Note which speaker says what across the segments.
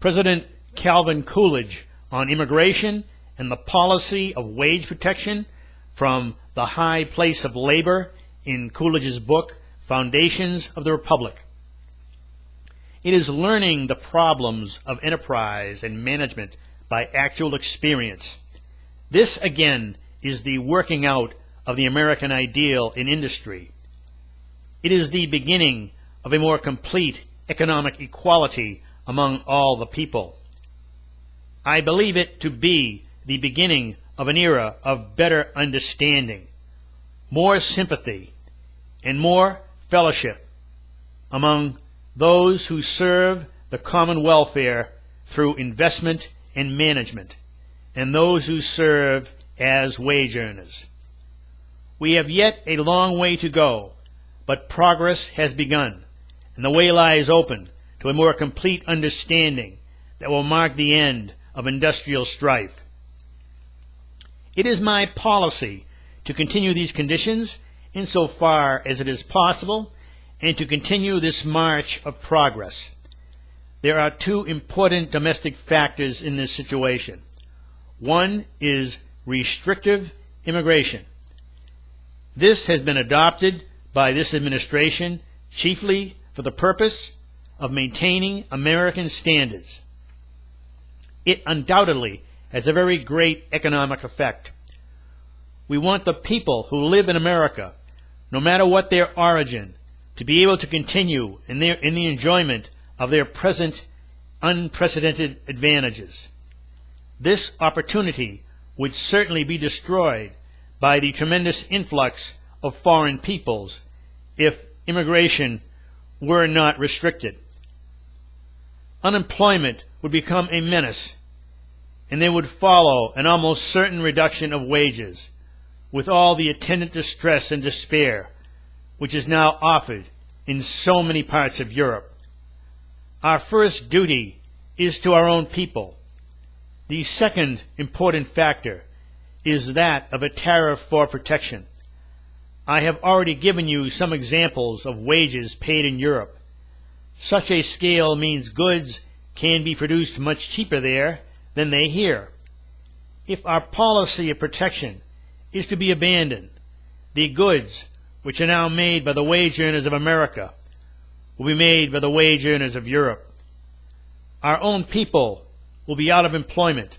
Speaker 1: President Calvin Coolidge on immigration and the policy of wage protection from the high place of labor in Coolidge's book, Foundations of the Republic. It is learning the problems of enterprise and management by actual experience. This, again, is the working out of the American ideal in industry. It is the beginning of a more complete economic equality among all the people. I believe it to be the beginning of an era of better understanding, more sympathy, and more fellowship among those who serve the common welfare through investment and management, and those who serve as wage earners. We have yet a long way to go, but progress has begun, and the way lies open to a more complete understanding that will mark the end of industrial strife. It is my policy to continue these conditions insofar as it is possible and to continue this march of progress. There are two important domestic factors in this situation. One is restrictive immigration. This has been adopted by this administration chiefly for the purpose of maintaining American standards. It undoubtedly has a very great economic effect. We want the people who live in America, no matter what their origin, to be able to continue in the enjoyment of their present unprecedented advantages. This opportunity would certainly be destroyed by the tremendous influx of foreign peoples if immigration were not restricted. Unemployment would become a menace, and there would follow an almost certain reduction of wages, with all the attendant distress and despair which is now offered in so many parts of Europe. Our first duty is to our own people. The second important factor is that of a tariff for protection. I have already given you some examples of wages paid in Europe. Such a scale means goods can be produced much cheaper there than they here. If our policy of protection is to be abandoned, the goods which are now made by the wage earners of America will be made by the wage earners of Europe. Our own people will be out of employment.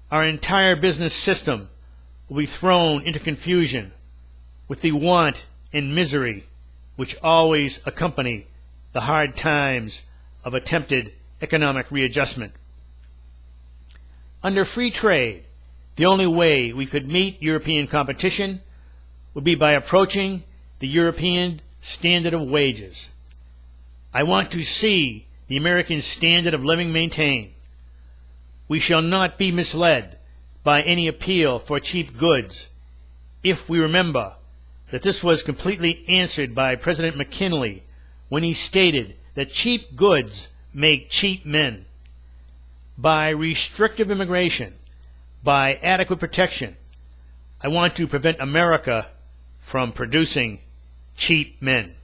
Speaker 1: Our entire business system will be thrown into confusion with the want and misery which always accompany the hard times of attempted economic readjustment. Under free trade, the only way we could meet European competition would be by approaching the European standard of wages. I want to see the American standard of living maintained. We shall not be misled by any appeal for cheap goods if we remember that this was completely answered by President McKinley when he stated that cheap goods make cheap men. By restrictive immigration, by adequate protection, I want to prevent America from producing cheap men.